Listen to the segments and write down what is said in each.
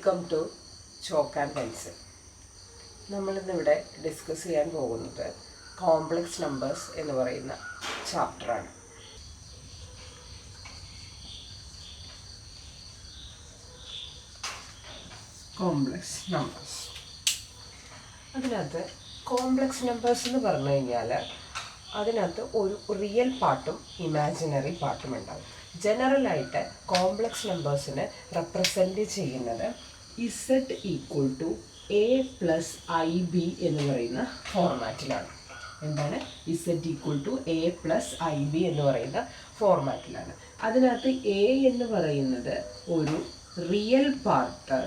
Welcome to chalk and pencil. നമ്മളിന്നിവിടെ discuss ചെയ്യാൻ പോകുന്നത് കോംപ്ലക്സ് നമ്പേഴ്സ് എന്ന് പറയുന്ന ചാപ്റ്ററാണ്. Complex numbers. അതിനകത്ത് കോംപ്ലക്സ് നമ്പേഴ്സ് എന്ന് പറഞ്ഞു കഴിഞ്ഞാൽ അതിനകത്ത് ഒരു റിയൽ പാർട്ടും ഇമാജിനറി പാർട്ടും ഉണ്ടാകും. ജനറലായിട്ട് കോംപ്ലക്സ് നമ്പേഴ്സിനെ റെപ്രസെൻറ്റ് ചെയ്യുന്നത് Z equal to A plus I B എന്ന് പറയുന്ന ഫോർമാറ്റിലാണ്. എന്താണ്? Z equal to A plus I B എന്ന് പറയുന്ന ഫോർമാറ്റിലാണ്. അതിനകത്ത് എ എന്ന് പറയുന്നത് ഒരു റിയൽ പാർട്ട്,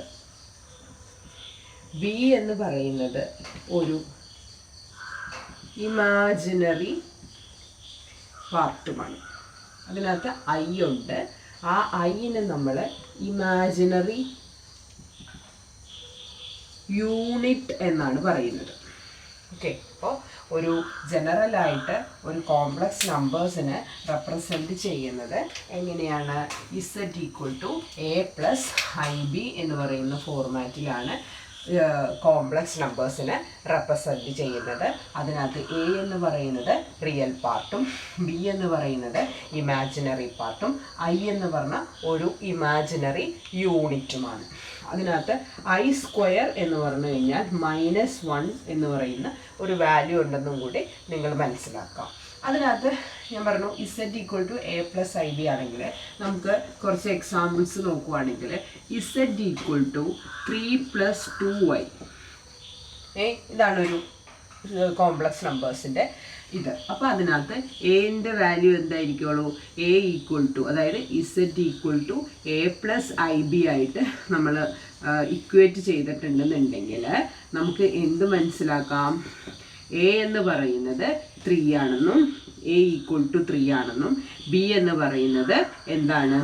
ബി എന്ന് പറയുന്നത് ഒരു ഇമാജിനറി പാർട്ടുമാണ്. അതിനകത്ത് ഐ ഉണ്ട്. ആ ഐനെ നമ്മൾ ഇമാജിനറി യൂണിറ്റ് എന്നാണ് പറയുന്നത്. ഓക്കെ, അപ്പോൾ ഒരു ജനറലായിട്ട് ഒരു കോംപ്ലക്സ് നമ്പേഴ്സിനെ റെപ്രസെൻറ്റ് ചെയ്യുന്നത് എങ്ങനെയാണ്? Z equal to A plus I B എന്ന് പറയുന്ന ഫോർമാറ്റിലാണ് കോംപ്ലക്സ് നമ്പേഴ്സിനെ റെപ്രസെൻറ്റ് ചെയ്യുന്നത്. അതിനകത്ത് എ എന്ന് പറയുന്നത് റിയൽ പാർട്ടും ബി എന്ന് പറയുന്നത് ഇമാജിനറി പാർട്ടും ഐ എന്ന് പറഞ്ഞ ഒരു ഇമാജിനറി യൂണിറ്റുമാണ്. അതിനകത്ത് ഐ സ്ക്വയർ എന്ന് പറഞ്ഞു കഴിഞ്ഞാൽ -1 എന്ന് പറയുന്ന ഒരു വാല്യൂ ഉണ്ടെന്നും കൂടി നിങ്ങൾ മനസ്സിലാക്കാം. അതിനകത്ത് ഞാൻ പറഞ്ഞു z equal to A plus I b ആണെങ്കിൽ നമുക്ക് കുറച്ച് എക്സാമ്പിൾസ് നോക്കുവാണെങ്കിൽ ഇസഡ് ഈക്വൽ ടു 3 + 2y. ഇതാണൊരു കോംപ്ലക്സ് നമ്പേഴ്സിൻ്റെ ഇത്. അപ്പോൾ അതിനകത്ത് എൻ്റെ വാല്യൂ എന്തായിരിക്കുള്ളൂ? എ ഈക്വൽ ടു, അതായത് z equal to A plus I b ആയിട്ട് നമ്മൾ ഇക്വേറ്റ് ചെയ്തിട്ടുണ്ടെന്നുണ്ടെങ്കിൽ നമുക്ക് എന്ത് മനസ്സിലാക്കാം? എ എന്ന് പറയുന്നത് 3 ആണെന്നും എ ഈക്വൽ ടു 3 ആണെന്നും ബി എന്ന് പറയുന്നത് എന്താണ്?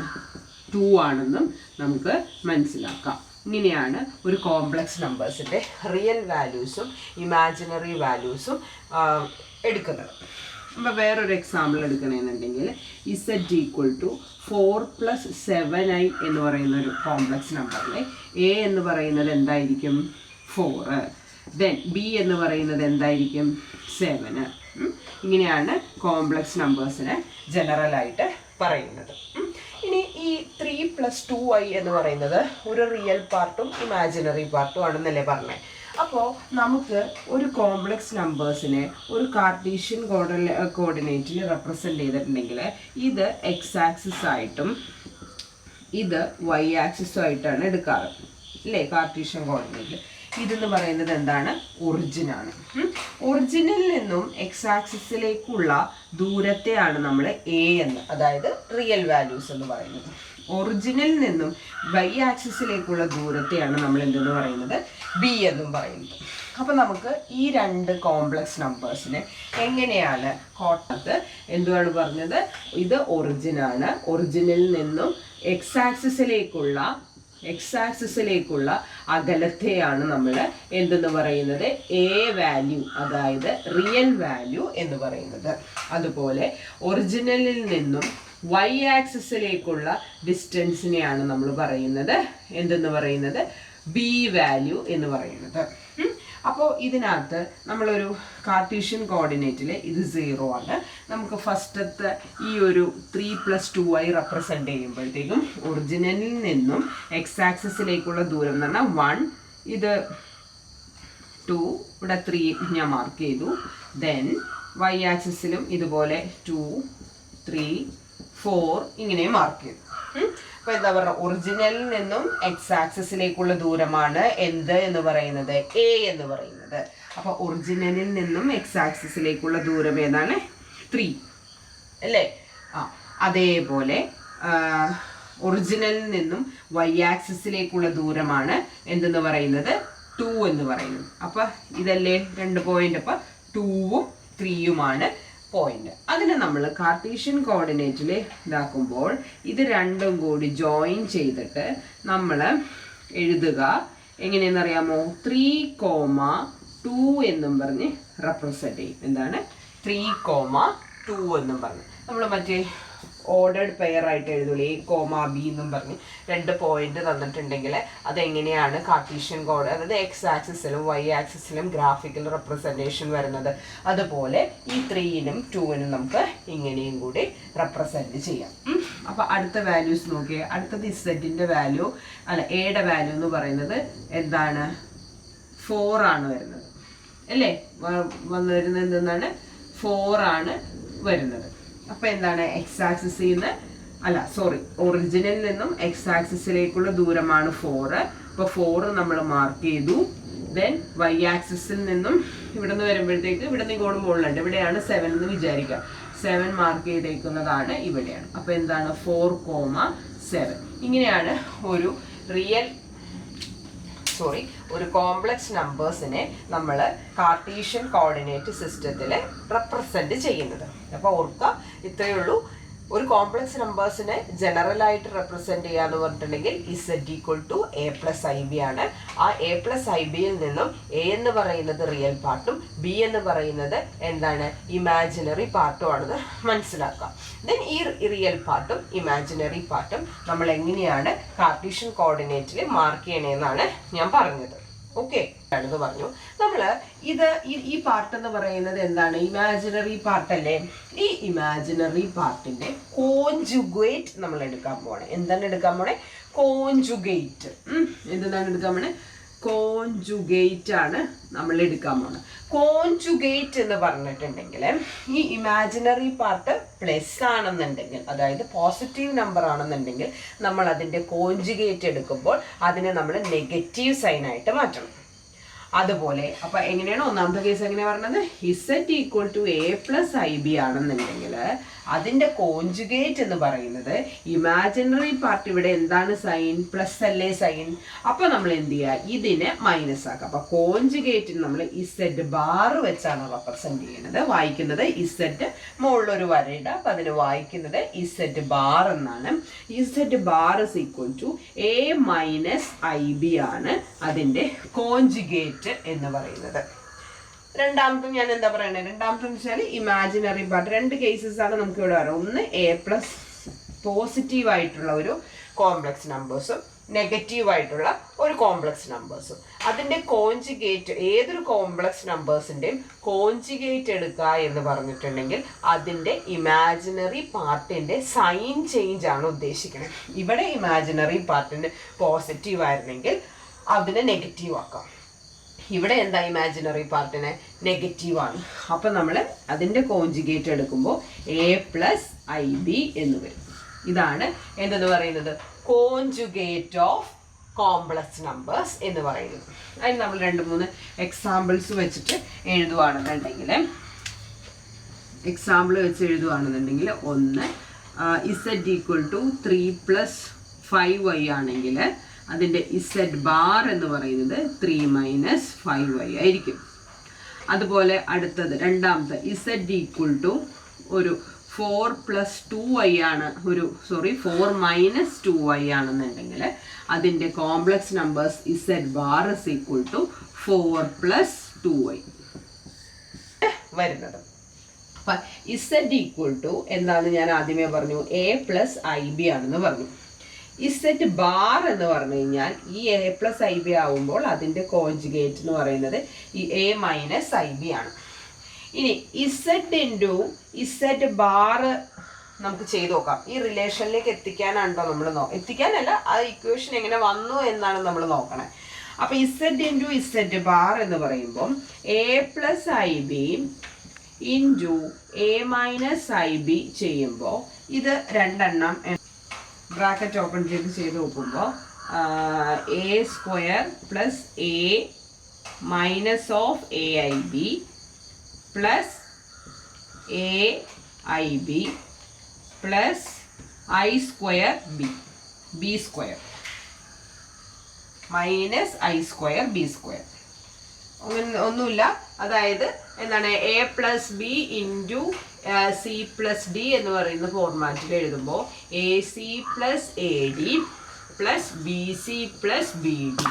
2 ആണെന്നും നമുക്ക് മനസ്സിലാക്കാം. ഇങ്ങനെയാണ് ഒരു കോംപ്ലക്സ് നമ്പേഴ്സിൻ്റെ റിയൽ വാല്യൂസും ഇമാജിനറി വാല്യൂസും എടുക്കുന്നത്. അപ്പോൾ വേറൊരു എക്സാമ്പിൾ എടുക്കണമെന്നുണ്ടെങ്കിൽ ഇസഡ് ഈക്വൽ ടു 4 + 7i എന്ന് പറയുന്ന ഒരു കോംപ്ലക്സ് നമ്പറിൽ എ എന്ന് പറയുന്നത് എന്തായിരിക്കും? 4. ദെൻ ബി എന്ന് പറയുന്നത് എന്തായിരിക്കും? 7. ഇങ്ങനെയാണ് കോംപ്ലക്സ് നമ്പേഴ്സിനെ ജനറലായിട്ട് പറയുന്നത്. ഇനി ഈ 3 + 2i എന്ന് പറയുന്നത് ഒരു റിയൽ പാർട്ടും ഇമാജിനറി പാർട്ടും ആണെന്നല്ലേ പറഞ്ഞത്. അപ്പോൾ നമുക്ക് ഒരു കോംപ്ലക്സ് നമ്പേഴ്സിനെ ഒരു കാർട്ടീഷ്യൻ കോർഡിനേറ്റിൽ റെപ്രസെൻറ്റ് ചെയ്തിട്ടുണ്ടെങ്കിൽ ഇത് എക്സ് ആക്സിസ് ആയിട്ടും ഇത് വൈ ആക്സിസും ആയിട്ടാണ് എടുക്കാറ്, അല്ലേ? കാർട്ടീഷ്യൻ കോർഡിനേറ്റിൽ ഇതെന്ന് പറയുന്നത് എന്താണ്? ഒറിജിനാണ്. ഒറിജിനിൽ നിന്നും എക്സ് ആക്സിസിലേക്കുള്ള ദൂരത്തെയാണ് നമ്മൾ എ എന്ന്, അതായത് റിയൽ വാല്യൂസ് എന്ന് പറയുന്നത്. ഒറിജിനിൽ നിന്നും വൈ ആക്സിസിലേക്കുള്ള ദൂരത്തെയാണ് നമ്മൾ എന്തെന്ന് പറയുന്നത്? ബി എന്നും പറയുന്നത്. അപ്പോൾ നമുക്ക് ഈ രണ്ട് കോംപ്ലക്സ് നമ്പേഴ്സിനെ എങ്ങനെയാണ് കോട്ടത്ത് എന്തുവാണ് പറഞ്ഞത്? ഇത് ഒറിജിനാണ്. ഒറിജിനിൽ നിന്നും എക്സ് ആക്സിസിലേക്കുള്ള അകലത്തെയാണ് നമ്മൾ എന്തെന്ന് പറയുന്നത്? എ വാല്യൂ, അതായത് റിയൽ വാല്യൂ എന്ന് പറയുന്നത്. അതുപോലെ ഒറിജിനലിൽ നിന്നും വൈ ആക്സിസിലേക്കുള്ള ഡിസ്റ്റൻസിനെയാണ് നമ്മൾ പറയുന്നത് എന്തെന്ന് പറയുന്നത്? ബി വാല്യൂ എന്ന് പറയുന്നത്. അപ്പോൾ ഇതിനകത്ത് നമ്മളൊരു കാർട്ടീഷ്യൻ കോർഡിനേറ്റിൽ ഇത് 0 ആണ്. നമുക്ക് ഫസ്റ്റത്തെ ഈ ഒരു 3 + 2i റെപ്രസെൻറ്റ് ചെയ്യുമ്പോഴത്തേക്കും ഒറിജിനലിൽ നിന്നും എക്സ് ആക്സിസിലേക്കുള്ള ദൂരം എന്ന് പറഞ്ഞാൽ 1, ഇത് 2, ഇവിടെ 3 ഞാൻ മാർക്ക് ചെയ്തു. ദെൻ വൈ ആക്സിസിലും ഇതുപോലെ 2, 3, 4 ഇങ്ങനെ മാർക്ക് ചെയ്തു. അപ്പോൾ എന്താ പറയുക? ഒറിജിനലിൽ നിന്നും എക്സ് ആക്സിസിലേക്കുള്ള ദൂരമാണ് എന്ത് എന്ന് പറയുന്നത്? എ എന്ന് പറയുന്നത്. അപ്പോൾ ഒറിജിനലിൽ നിന്നും എക്സ് ആക്സിസിലേക്കുള്ള ദൂരം ഏതാണ്? 3, അല്ലേ? അതേപോലെ ഒറിജിനലിൽ നിന്നും വൈ ആക്സിസിലേക്കുള്ള ദൂരമാണ് എന്തെന്ന് പറയുന്നത്? 2 എന്ന് പറയുന്നത്. അപ്പോൾ ഇതല്ലേ 2 പോയിന്റ്? അപ്പോൾ 2ഉം 3യുമാണ് പോയിന്റ്. അതിനെ നമ്മൾ കാർട്ടീഷ്യൻ കോർഡിനേറ്റിൽ ഇതാക്കുമ്പോൾ ഇത് രണ്ടും കൂടി ജോയിൻ ചെയ്തിട്ട് നമ്മൾ എഴുതുക എങ്ങനെയെന്നറിയാമോ? 3,2 എന്നും പറഞ്ഞ് റെപ്രസെൻറ്റ് ചെയ്യും. എന്താണ്? 3,2 എന്നും പറഞ്ഞ് നമ്മൾ മറ്റേ ഓർഡേഡ് പെയർ ആയിട്ട് എഴുതൂലേ എ കോമ ബി എന്നും പറഞ്ഞ് 2 പോയിന്റ് തന്നിട്ടുണ്ടെങ്കിൽ അതെങ്ങനെയാണ് കാർട്ടീഷ്യൻ കോഡ്, അതായത് എക്സ് ആക്സിസിലും വൈ ആക്സിസിലും ഗ്രാഫിക്കൽ റെപ്രസെൻറ്റേഷൻ വരുന്നത്. അതുപോലെ ഈ 3നും 2നും നമുക്ക് ഇങ്ങനെയും കൂടി റെപ്രസെൻറ്റ് ചെയ്യാം. അപ്പോൾ അടുത്ത വാല്യൂസ് നോക്കിയേ. അടുത്തത് ഇസെറ്റിൻ്റെ വാല്യൂ അല്ല എയുടെ വാല്യൂ എന്ന് പറയുന്നത് എന്താണ്? 4 ആണ് വരുന്നത് അല്ലേ? വന്നു വരുന്നത് എന്തെന്നാണ്? 4 ആണ് വരുന്നത്. അപ്പോൾ എന്താണ്? എക്സ് ആക്സിസിൽ നിന്ന് അല്ല സോറി ഒറിജിനിൽ നിന്നും എക്സ് ആക്സിസിലേക്കുള്ള ദൂരമാണ് 4. അപ്പോൾ 4 നമ്മൾ മാർക്ക് ചെയ്തു. ദെൻ വൈ ആക്സിസിൽ നിന്നും ഇവിടെ നിന്ന് വരുമ്പോഴത്തേക്ക് ഇവിടെ നിന്ന് ഇങ്ങോട്ട് മുകളിലുണ്ട്, ഇവിടെയാണ് 7 എന്ന് വിചാരിക്കുക. 7 മാർക്ക് ചെയ്തേക്കുന്നതാണ് ഇവിടെയാണ്. അപ്പോൾ എന്താണ്? 4,7. ഇങ്ങനെയാണ് ഒരു കോംപ്ലക്സ് നമ്പേഴ്സിനെ നമ്മൾ കാർട്ടീഷ്യൻ കോർഡിനേറ്റ് സിസ്റ്റത്തിൽ റെപ്രസെൻറ്റ് ചെയ്യുന്നത്. അപ്പോൾ ഓർക്കുക, ഇത്രയേ ഉള്ളൂ. ഒരു കോംപ്ലക്സ് നമ്പേഴ്സിനെ ജനറലായിട്ട് റെപ്രസെൻറ്റ് ചെയ്യാന്ന് പറഞ്ഞിട്ടുണ്ടെങ്കിൽ Z equal to A plus I B ആണ്. ആ എ പ്ലസ് ഐ ബിയിൽ നിന്നും എ എന്ന് പറയുന്നത് റിയൽ പാർട്ടും ബി എന്ന് പറയുന്നത് എന്താണ്? ഇമാജിനറി പാർട്ടും ആണെന്ന് മനസ്സിലാക്കാം. ദെൻ ഈ റിയൽ പാർട്ടും ഇമാജിനറി പാർട്ടും നമ്മൾ എങ്ങനെയാണ് കാർട്ടീഷ്യൻ കോർഡിനേറ്റിൽ മാർക്ക് ചെയ്യണമെന്നാണ് ഞാൻ പറഞ്ഞത്. ഓക്കെ ആണെന്ന് പറഞ്ഞു. നമ്മൾ ഈ പാർട്ട് എന്ന് പറയുന്നത് എന്താണ്? ഇമാജിനറി പാർട്ടല്ലേ? ഈ ഇമാജിനറി പാർട്ടിന്റെ കോൺജുഗേറ്റ് നമ്മൾ എടുക്കാൻ പോണേ. എന്താണ് എടുക്കാൻ പോണേ? കോൺജുഗേറ്റ്. എന്താണ് എടുക്കാൻ പോണേ? കോൺജുഗേറ്റ് ആണ് നമ്മൾ എടുക്കാൻ പോണത്. കോൺജുഗേറ്റ് എന്ന് പറഞ്ഞിട്ടുണ്ടെങ്കിൽ ഈ ഇമാജിനറി പാർട്ട് പ്ലസ് ആണെന്നുണ്ടെങ്കിൽ, അതായത് പോസിറ്റീവ് നമ്പർ ആണെന്നുണ്ടെങ്കിൽ, നമ്മൾ അതിൻ്റെ കോൺജുഗേറ്റ് എടുക്കുമ്പോൾ അതിനെ നമ്മൾ നെഗറ്റീവ് സൈനായിട്ട് മാറ്റണം. അതുപോലെ അപ്പോൾ എങ്ങനെയാണ് ഒന്നാമത്തെ കേസ് എങ്ങനെ പറഞ്ഞത്? Z equal to A plus I B ആണെന്നുണ്ടെങ്കിൽ അതിൻ്റെ കോൺജുഗേറ്റ് എന്ന് പറയുന്നത് ഇമാജിനറി പാർട്ട് ഇവിടെ എന്താണ്? സൈൻ പ്ലസ് അല്ലേ സൈൻ. അപ്പോൾ നമ്മൾ എന്ത് ചെയ്യുക? ഇതിനെ മൈനസ് ആക്കുക. അപ്പോൾ കോൺജുഗേറ്റിന് നമ്മൾ ഇസെഡ് ബാർ വെച്ചാണ് റെപ്രസെൻറ്റ് ചെയ്യുന്നത്. വായിക്കുന്നത് ഇസെഡ് മുകളിലൊരു വരയിടുക. അപ്പോൾ അതിന് വായിക്കുന്നത് ഇസെഡ് ബാർ എന്നാണ്. Z bar is equal to A minus I B ആണ് അതിൻ്റെ കോൺജുഗേറ്റ് എന്ന് പറയുന്നത്. രണ്ടാമത്തെ ഞാൻ എന്താ പറയണത്? രണ്ടാമത്തെ വെച്ചാൽ ഇമാജിനറി പാർട്ട്. 2 കേസസ് ആണ് നമുക്ക് ഇവിടെ വരാം. ഒന്ന് എ പ്ലസ് പോസിറ്റീവ് ആയിട്ടുള്ള ഒരു കോംപ്ലക്സ് നമ്പേഴ്സും നെഗറ്റീവ് ആയിട്ടുള്ള ഒരു കോംപ്ലക്സ് നമ്പേഴ്സും. അതിൻ്റെ കോൺജുഗേറ്റ്, ഏതൊരു കോംപ്ലക്സ് നമ്പേഴ്സിൻ്റെയും കോൺജുഗേറ്റ് എടുക്കുക എന്ന് പറഞ്ഞിട്ടുണ്ടെങ്കിൽ അതിൻ്റെ ഇമാജിനറി പാർട്ടിൻ്റെ സൈൻ ചേഞ്ച് ആണ് ഉദ്ദേശിക്കുന്നത്. ഇവിടെ ഇമാജിനറി പാർട്ടിന് പോസിറ്റീവ് ആയിരുന്നെങ്കിൽ അതിനെ നെഗറ്റീവ് ആക്കാം. ഇവിടെ എന്താ? ഇമാജിനറി പാർട്ടിനെ നെഗറ്റീവാണ്. അപ്പം നമ്മൾ അതിൻ്റെ കോൺജുഗേറ്റ് എടുക്കുമ്പോൾ എ പ്ലസ് ഐ ബി എന്ന് വരും. ഇതാണ് എന്തെന്ന് പറയുന്നത്? കോൺജുഗേറ്റ് ഓഫ് കോംപ്ലക്സ് നമ്പേഴ്സ് എന്ന് പറയുന്നത്. അതിന് നമ്മൾ 2-3 എക്സാമ്പിൾസ് വെച്ചിട്ട് എഴുതുകയാണെന്നുണ്ടെങ്കിൽ, ഒന്ന് ഇസെഡ് ഈക്വൽ ടു 3 + 5y ആണെങ്കിൽ അതിൻ്റെ ഇസെഡ് ബാർ എന്ന് പറയുന്നത് 3 - 5y ആയിരിക്കും. അതുപോലെ അടുത്തത് രണ്ടാമത്തെ ഇസെഡ് ഈക്വൽ ടു ഒരു 4 + 2y ആണ്, 4 - 2y ആണെന്നുണ്ടെങ്കിൽ അതിൻ്റെ complex numbers Z bar is equal to 4 + 2y വരുന്നത്. അപ്പം ഇസെഡ് ഈക്വൽ ടു എന്താണെന്ന് ഞാൻ ആദ്യമേ പറഞ്ഞു, എ പ്ലസ് ഐ ബി ആണെന്ന് പറഞ്ഞു. ഇസെഡ് ബാർ എന്ന് പറഞ്ഞു കഴിഞ്ഞാൽ ഈ എ പ്ലസ് ഐ ബി ആവുമ്പോൾ അതിൻ്റെ കോൺജുഗേറ്റ് എന്ന് പറയുന്നത് ഈ എ മൈനസ് ഐ ബി ആണ്. ഇനി ഇസെഡ് ഇൻറ്റു ഇസെഡ് ബാർ നമുക്ക് ചെയ്ത് നോക്കാം. ഈ റിലേഷനിലേക്ക് എത്തിക്കാനാണോ നമ്മൾ എത്തിക്കാനല്ല, ആ ഇക്വേഷൻ എങ്ങനെ വന്നു എന്നാണ് നമ്മൾ നോക്കണേ. അപ്പം ഇസെഡ് ഇൻറ്റു ഇസെഡ് ബാർ എന്ന് പറയുമ്പോൾ A plus I b into a minus I B ചെയ്യുമ്പോൾ ഇത് രണ്ടെണ്ണം ബ്രാക്കറ്റ് ഓപ്പൺ ചെയ്ത് നോക്കുമ്പോൾ a² + a minus of a i b plus a i b plus I² b² minus I² b². ഒന്നുമില്ല, അതായത് എന്താണ് A plus B into C plus D എന്ന് പറയുന്ന ഫോർമാറ്റിൽ എഴുതുമ്പോൾ AC + AD + BC + BD.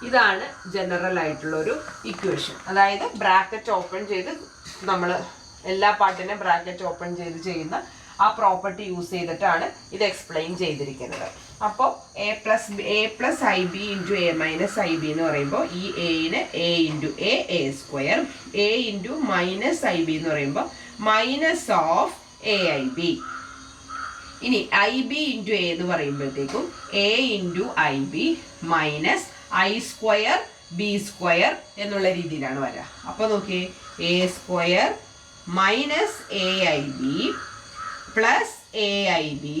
ഇതാണ് ജനറൽ ആയിട്ടുള്ളൊരു ഇക്വേഷൻ. അതായത് ബ്രാക്കറ്റ് ഓപ്പൺ ചെയ്ത് നമ്മൾ എല്ലാ പാർട്ടിനെ ബ്രാക്കറ്റ് ഓപ്പൺ ചെയ്ത് ചെയ്യുന്ന ആ പ്രോപ്പർട്ടി യൂസ് ചെയ്തിട്ടാണ് ഇത് എക്സ്പ്ലെയിൻ ചെയ്തിരിക്കുന്നത്. അപ്പോൾ a plus I b into a minus I B എന്ന് പറയുമ്പോൾ ഈ എന് a into a square, a into minus I B എന്ന് പറയുമ്പോൾ minus of a i b. ഇനി ഐ ബി ഇൻറ്റു എ എന്ന് പറയുമ്പോഴത്തേക്കും a into i b minus i square b square എന്നുള്ള രീതിയിലാണ് വരിക. അപ്പോൾ നോക്കിയേ, a square minus a i b plus a i b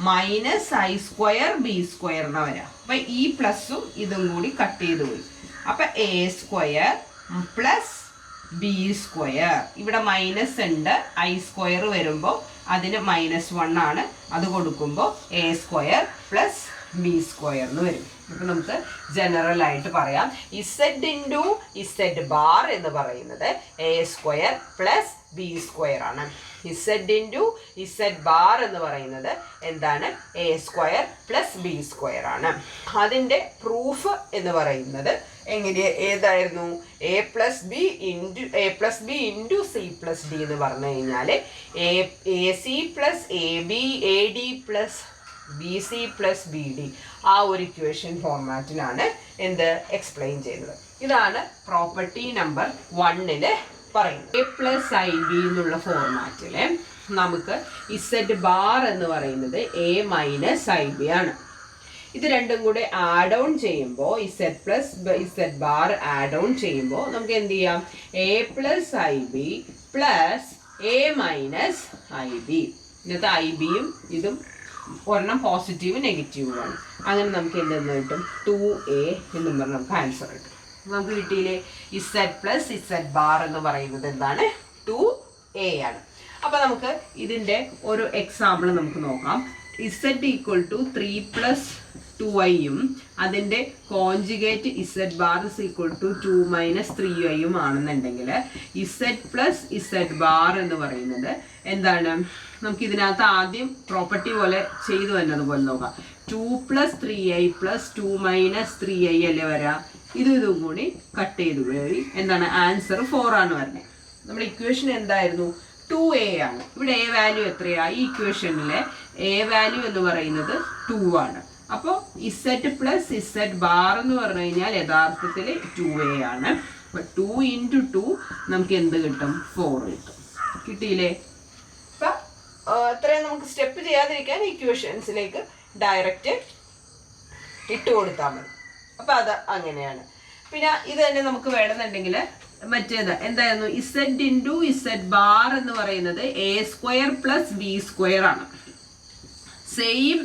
minus i square b square എന്നാ വരിക. അപ്പൊ ഈ പ്ലസും ഇതും കൂടി കട്ട് ചെയ്ത് പോയി. അപ്പൊ A square plus B square, ഇവിടെ മൈനസ് ഉണ്ട്, ഐ സ്ക്വയർ വരുമ്പോൾ അതിന് -1 ആണ്, അത് കൊടുക്കുമ്പോൾ A square plus B square എന്ന് വരും. ഇപ്പം നമുക്ക് ജനറൽ ആയിട്ട് പറയാം, ഇസെഡ് ഇൻറ്റു ഇസെഡ് ബാർ എന്ന് പറയുന്നത് A square plus B square ആണ്. ഇസെഡ് ഇൻറ്റു ഇസെഡ് ബാർ എന്ന് പറയുന്നത് എന്താണ്? A square plus B square ആണ്. അതിൻ്റെ പ്രൂഫ് എന്ന് പറയുന്നത് ഏതായിരുന്നു? A plus B into C plus D എന്ന് പറഞ്ഞു കഴിഞ്ഞാൽ A C plus A B A D plus B C plus B D ആ ഒരു ഇക്വേഷൻ ഫോർമാറ്റിലാണ് എക്സ്പ്ലെയിൻ ചെയ്യുന്നത്. ഇതാണ് പ്രോപ്പർട്ടി നമ്പർ 1 പറയുന്നത്. എ പ്ലസ് ഐ ബി എന്നുള്ള ഫോർമാറ്റിൽ നമുക്ക് ഇസെഡ് ബാർ എന്ന് പറയുന്നത് എ മൈനസ് ഐ ബി ആണ്. ഇത് രണ്ടും കൂടെ ആഡ് ഓൺ ചെയ്യുമ്പോൾ Z plus Z bar add on ചെയ്യുമ്പോൾ നമുക്ക് എന്ത് ചെയ്യാം? A plus I b plus A minus I B. ഇന്നത്തെ ഐ ബിയും ഇതും ഒരെണ്ണം പോസിറ്റീവ് നെഗറ്റീവുമാണ്. അങ്ങനെ നമുക്ക് എന്തെന്ന് കിട്ടും? 2a എന്നും പറഞ്ഞ് നമുക്ക് ആൻസർ കിട്ടും. നമുക്ക് കിട്ടിയില്ലേ? ഇസെഡ് പ്ലസ് ഇസെഡ് ബാർ എന്ന് പറയുന്നത് എന്താണ്? 2a ആണ്. അപ്പം നമുക്ക് ഇതിൻ്റെ ഒരു എക്സാമ്പിൾ നമുക്ക് നോക്കാം. ഇസെഡ് ഈക്വൽ ടു 3 + 2i അതിൻ്റെ conjugate Z bar is equal to 2 - 3i ആണെന്നുണ്ടെങ്കിൽ ഇസെഡ് പ്ലസ് ഇസെഡ് ബാർ എന്ന് പറയുന്നത് എന്താണ്? നമുക്ക് ഇതിനകത്ത് ആദ്യം പ്രോപ്പർട്ടി പോലെ ചെയ്തു വന്നതുപോലെ നോക്കാം. 2 + 3i + 2 - 3i അല്ലേ വരാം. ഇതും കൂടി കട്ട് ചെയ്ത് പോയി എന്താണ്? ആൻസർ 4 ആണ് വരുന്നത്. നമ്മുടെ ഇക്വേഷൻ എന്തായിരുന്നു? 2a ആണ്. ഇവിടെ എ വാല്യൂ എത്രയാണ്? ഈ ഇക്വേഷനിലെ എ വാല്യൂ എന്ന് പറയുന്നത് 2 ആണ്. അപ്പോൾ ഇസെഡ് പ്ലസ് ഇസെഡ് ബാർ എന്ന് പറഞ്ഞു കഴിഞ്ഞാൽ യഥാർത്ഥത്തിൽ 2a ആണ്. അപ്പോൾ 2 × 2 നമുക്ക് എന്ത് കിട്ടും? 4 കിട്ടും. കിട്ടിയില്ലേ? അപ്പം അത്രയും നമുക്ക് സ്റ്റെപ്പ് ചെയ്യാതിരിക്കാൻ ഇക്വേഷൻസിലേക്ക് ഡയറക്റ്റ് ഇട്ട് കൊടുത്താൽ മതി. അപ്പം അത് അങ്ങനെയാണ്. പിന്നെ ഇത് തന്നെ നമുക്ക് വേണമെന്നുണ്ടെങ്കിൽ മറ്റേത് എന്തായിരുന്നു? ഇസെഡ് ഇൻറ്റു ഇസെഡ് ബാർ എന്ന് പറയുന്നത് A square plus B square ആണ്. സെയിം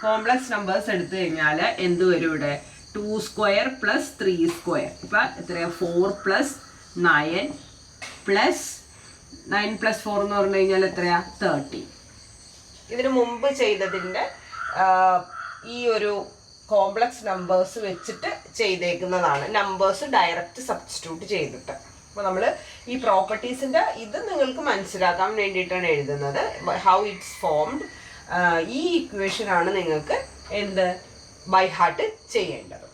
കോംപ്ലക്സ് നമ്പേഴ്സ് എടുത്തു കഴിഞ്ഞാൽ എന്ത് വരും? ഇവിടെ 2² + 3². ഇപ്പം എത്രയാണ്? 4 + 9 + 9 + 4 എന്ന് പറഞ്ഞു കഴിഞ്ഞാൽ എത്രയാ? 30. ഇതിനു മുമ്പ് ചെയ്തതിൻ്റെ ഈ ഒരു കോംപ്ലക്സ് നമ്പേഴ്സ് വെച്ചിട്ട് ചെയ്തേക്കുന്നതാണ്. നമ്പേഴ്സ് ഡയറക്റ്റ് സബ്സ്റ്റിറ്റ്യൂട്ട് ചെയ്തിട്ട്. അപ്പോൾ നമ്മൾ ഈ പ്രോപ്പർട്ടീസിൻ്റെ ഇത് നിങ്ങൾക്ക് മനസ്സിലാക്കാൻ വേണ്ടിയിട്ടാണ് എഴുതുന്നത്. How it's formed. ഈ ഇക്വേഷനാണ് നിങ്ങൾക്ക് ബൈ ഹാർട്ട് ചെയ്യേണ്ടത്.